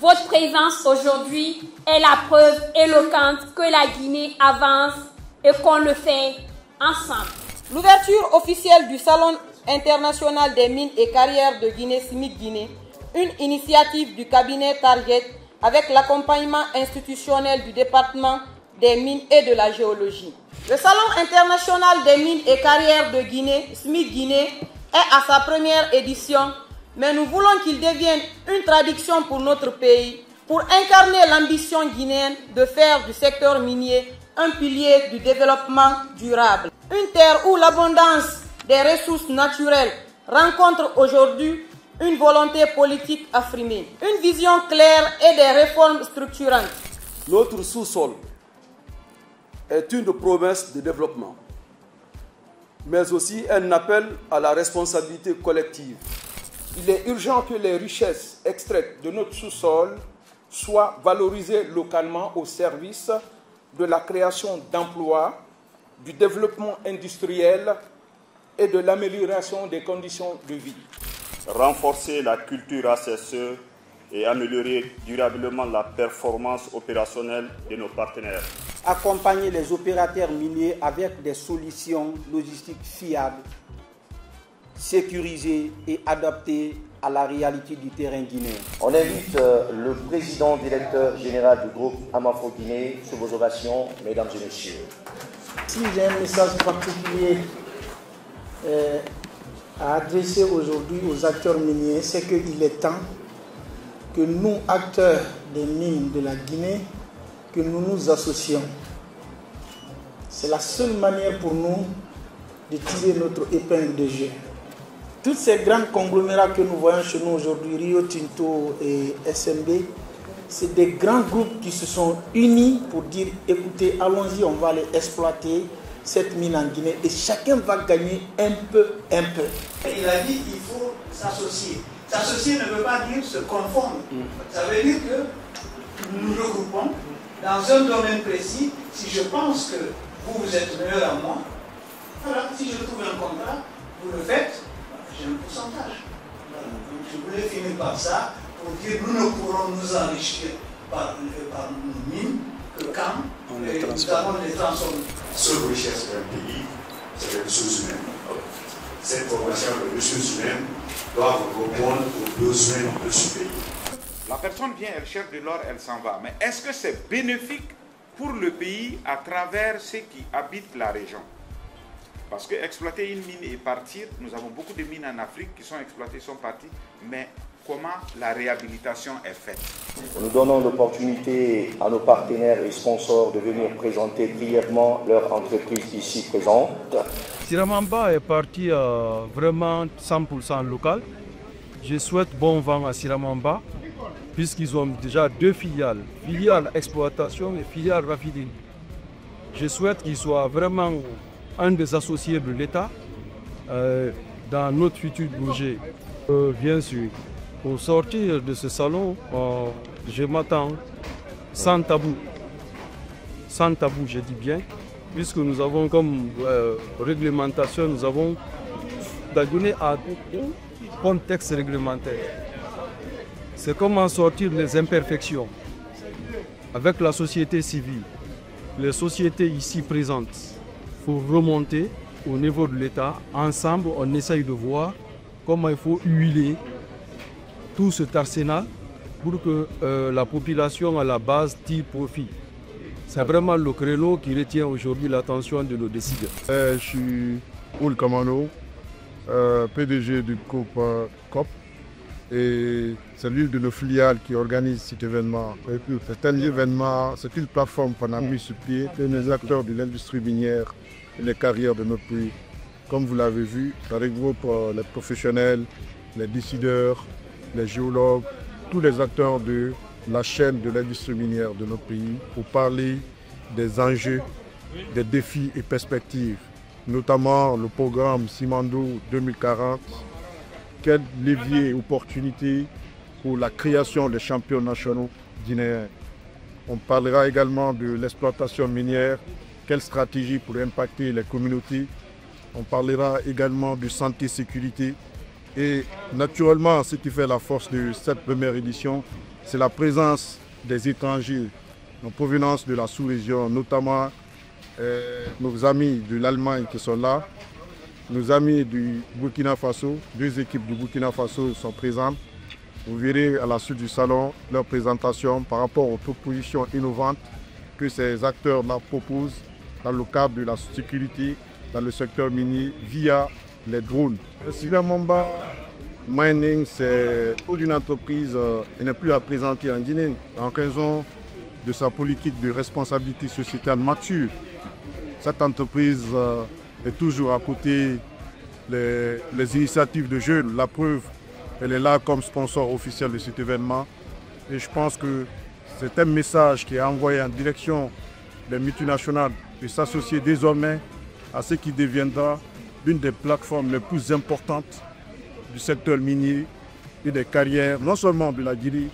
Votre présence aujourd'hui est la preuve éloquente que la Guinée avance et qu'on le fait ensemble. L'ouverture officielle du Salon international des mines et carrières de Guinée, SMIC Guinée, une initiative du cabinet Target avec l'accompagnement institutionnel du département des mines et de la géologie. Le Salon international des mines et carrières de Guinée, SMIC Guinée, est à sa première édition, mais nous voulons qu'il devienne une traduction pour notre pays, pour incarner l'ambition guinéenne de faire du secteur minier un pilier du développement durable. Une terre où l'abondance des ressources naturelles rencontre aujourd'hui une volonté politique affirmée, une vision claire et des réformes structurantes. Notre sous-sol est une promesse de développement, mais aussi un appel à la responsabilité collective. Il est urgent que les richesses extraites de notre sous-sol soient valorisées localement au service de la création d'emplois, du développement industriel et de l'amélioration des conditions de vie. Renforcer la culture ACSE et améliorer durablement la performance opérationnelle de nos partenaires. Accompagner les opérateurs miniers avec des solutions logistiques fiables, sécurisées et adaptées à la réalité du terrain guinéen. On invite le président directeur général du groupe Amafo Guinée sous vos ovations, mesdames et messieurs. Si j'ai un message particulier à adresser aujourd'hui aux acteurs miniers, c'est qu'il est temps que nous, acteurs des mines de la Guinée, que nous nous associons. C'est la seule manière pour nous de tirer notre épingle de jeu. Tous ces grands conglomérats que nous voyons chez nous aujourd'hui, Rio Tinto et SMB, c'est des grands groupes qui se sont unis pour dire, écoutez, allons-y, on va aller exploiter cette mine en Guinée et chacun va gagner un peu. Il a dit qu'il faut s'associer. S'associer ne veut pas dire se confondre. Ça veut dire que nous nous regroupons dans un domaine précis. Si je pense que vous êtes meilleur à moi, voilà, si je trouve un contrat, vous le faites, j'ai un pourcentage. Voilà. Donc je voulais finir par ça, pour dire que nous ne pourrons nous enrichir par nos mines que quand nous avons les transformer. La seule richesse d'un pays, c'est les ressources humaines. Cette formation de ressources humaines doit répondre aux besoins de ce pays. La personne vient, elle cherche de l'or, elle s'en va. Mais est-ce que c'est bénéfique pour le pays à travers ceux qui habitent la région? Parce que exploiter une mine et partir, nous avons beaucoup de mines en Afrique qui sont exploitées, sont parties, mais comment la réhabilitation est faite? Nous donnons l'opportunité à nos partenaires et sponsors de venir présenter brièvement leur entreprise ici présente. Siramamba est parti vraiment 100% local. Je souhaite bon vent à Siramamba, puisqu'ils ont déjà 2 filiales, filiale exploitation et filiale raffinerie. Je souhaite qu'ils soient vraiment un des associés de l'État dans notre futur projet. Bien sûr, pour sortir de ce salon, je m'attends sans tabou, je dis bien, puisque nous avons comme réglementation, nous avons donné à un contexte réglementaire. C'est comment sortir les imperfections avec la société civile, les sociétés ici présentes. Il faut remonter au niveau de l'État. Ensemble, on essaye de voir comment il faut huiler tout cet arsenal pour que la population à la base tire profit. C'est vraiment le créneau qui retient aujourd'hui l'attention de nos décideurs. Je suis Oul Kamano, PDG du groupe COP. Et c'est l'une de nos filiales qui organise cet événement. C'est un événement, c'est une plateforme qu'on a mis sur pied de nos acteurs de l'industrie minière et les carrières de notre pays. Comme vous l'avez vu, ça regroupe les professionnels, les décideurs, les géologues, tous les acteurs de la chaîne de l'industrie minière de notre pays pour parler des enjeux, des défis et perspectives, notamment le programme Simandou 2040. Quel levier et opportunité pour la création des champions nationaux guinéens. On parlera également de l'exploitation minière, quelle stratégie pour impacter les communautés. On parlera également de santé-sécurité, Et naturellement, ce qui fait la force de cette première édition, c'est la présence des étrangers en provenance de la sous-région, notamment nos amis de l'Allemagne qui sont là, nos amis du Burkina Faso, 2 équipes du Burkina Faso sont présentes. Vous verrez à la suite du salon leur présentation par rapport aux propositions innovantes que ces acteurs-là proposent dans le cadre de la sécurité dans le secteur minier via les drones. Sylvain Mamba Mining, c'est une entreprise qui n'est plus à présenter en Guinée en raison de sa politique de responsabilité sociétale mature. Cette entreprise est toujours à côté des initiatives de jeunes. La preuve, elle est là comme sponsor officiel de cet événement. Et je pense que c'est un message qui est envoyé en direction des multinationales de s'associer désormais à ce qui deviendra l'une des plateformes les plus importantes du secteur minier et des carrières, non seulement de la Guinée,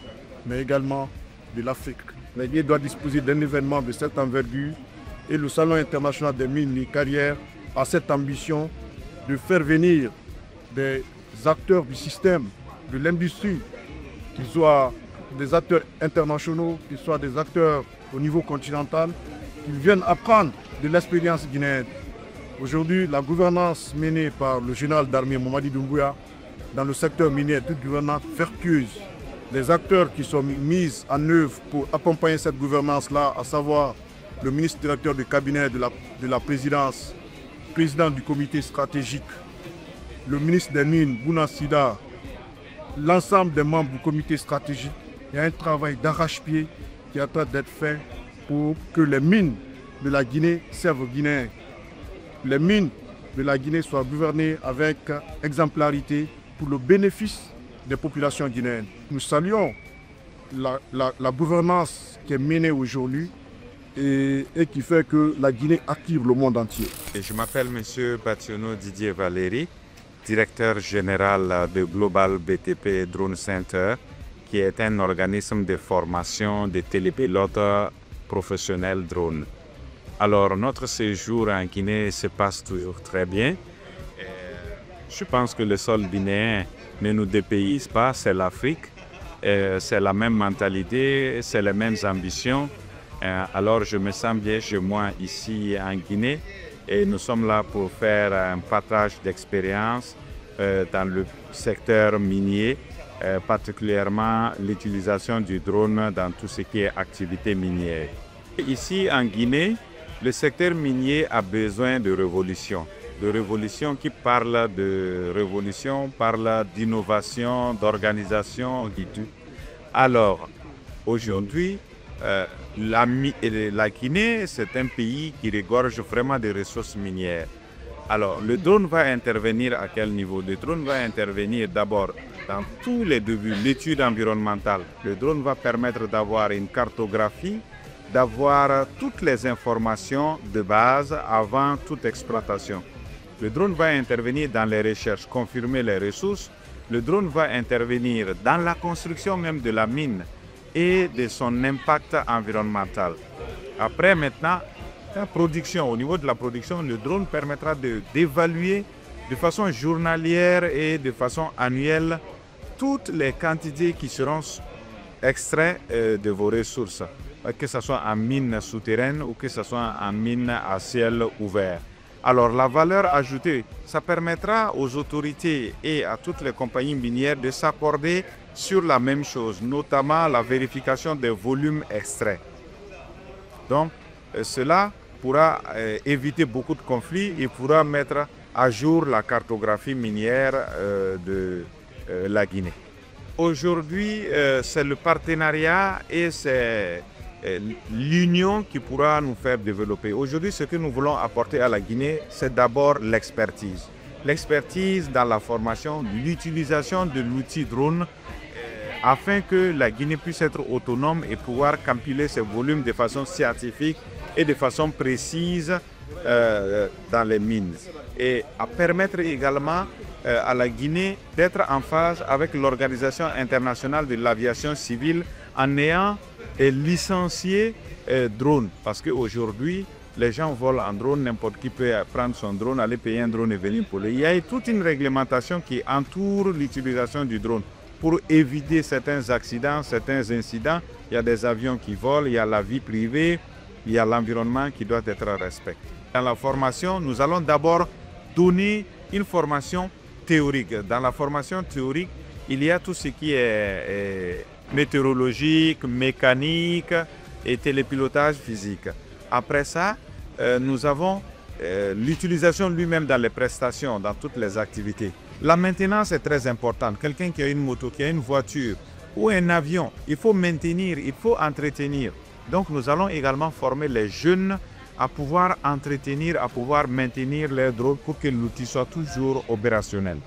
mais également de l'Afrique. La Guinée doit disposer d'un événement de cette envergure et le Salon international des mines et carrières a cette ambition de faire venir des acteurs du système, de l'industrie, qu'ils soient des acteurs internationaux, qu'ils soient des acteurs au niveau continental, qu'ils viennent apprendre de l'expérience guinéenne. Aujourd'hui, la gouvernance menée par le général d'armée Mamadi Doumbouya dans le secteur minier est une gouvernance vertueuse. Les acteurs qui sont mis en œuvre pour accompagner cette gouvernance-là, à savoir le ministre directeur du cabinet de la présidence, président du comité stratégique, le ministre des Mines, Bouna Sida, l'ensemble des membres du comité stratégique, il y a un travail d'arrache-pied qui est en train d'être fait pour que les mines de la Guinée servent aux Guinéens. Les mines de la Guinée soient gouvernées avec exemplarité pour le bénéfice des populations guinéennes. Nous saluons la gouvernance qui est menée aujourd'hui et qui fait que la Guinée attire le monde entier. Je m'appelle M. Bationo Didier Valéry, directeur général de Global BTP Drone Center, qui est un organisme de formation de télépilotes professionnels drones. Alors, notre séjour en Guinée se passe toujours très bien. Je pense que le sol guinéen ne nous dépayse pas, c'est l'Afrique. C'est la même mentalité, c'est les mêmes ambitions. Alors, je me sens bien chez moi ici en Guinée et nous sommes là pour faire un partage d'expérience dans le secteur minier, particulièrement l'utilisation du drone dans tout ce qui est activité minière. Ici en Guinée, le secteur minier a besoin de révolution qui parle de révolution, parle d'innovation, d'organisation. Alors, aujourd'hui, la Guinée, c'est un pays qui regorge vraiment des ressources minières. Alors, le drone va intervenir à quel niveau? Le drone va intervenir d'abord dans tous les débuts, l'étude environnementale. Le drone va permettre d'avoir une cartographie, d'avoir toutes les informations de base avant toute exploitation. Le drone va intervenir dans les recherches, confirmer les ressources. Le drone va intervenir dans la construction même de la mine et de son impact environnemental. Après, maintenant, la production, au niveau de la production, le drone permettra d'évaluer de façon journalière et de façon annuelle toutes les quantités qui seront extraites de vos ressources, que ce soit en mine souterraine ou que ce soit en mine à ciel ouvert. Alors la valeur ajoutée, ça permettra aux autorités et à toutes les compagnies minières de s'accorder sur la même chose, notamment la vérification des volumes extraits. Donc cela pourra éviter beaucoup de conflits et pourra mettre à jour la cartographie minière de la Guinée. Aujourd'hui, c'est le partenariat et c'est l'union qui pourra nous faire développer. Aujourd'hui, ce que nous voulons apporter à la Guinée, c'est d'abord l'expertise. L'expertise dans la formation, l'utilisation de l'outil drone afin que la Guinée puisse être autonome et pouvoir compiler ses volumes de façon scientifique et de façon précise dans les mines. Et à permettre également à la Guinée d'être en phase avec l'Organisation internationale de l'aviation civile en ayant licencié drone. Parce qu'aujourd'hui, Les gens volent en drone, n'importe qui peut prendre son drone, aller payer un drone et venir voler. Il y a toute une réglementation qui entoure l'utilisation du drone pour éviter certains accidents, certains incidents. Il y a des avions qui volent, il y a la vie privée, il y a l'environnement qui doit être respecté. Dans la formation, nous allons d'abord donner une formation théorique. Dans la formation théorique, il y a tout ce qui est météorologique, mécanique et télépilotage physique. Après ça, nous avons l'utilisation lui-même dans les prestations, dans toutes les activités. La maintenance est très importante. Quelqu'un qui a une moto, qui a une voiture ou un avion, il faut maintenir, il faut entretenir. Donc nous allons également former les jeunes à pouvoir entretenir, à pouvoir maintenir les drones pour que l'outil soit toujours opérationnel.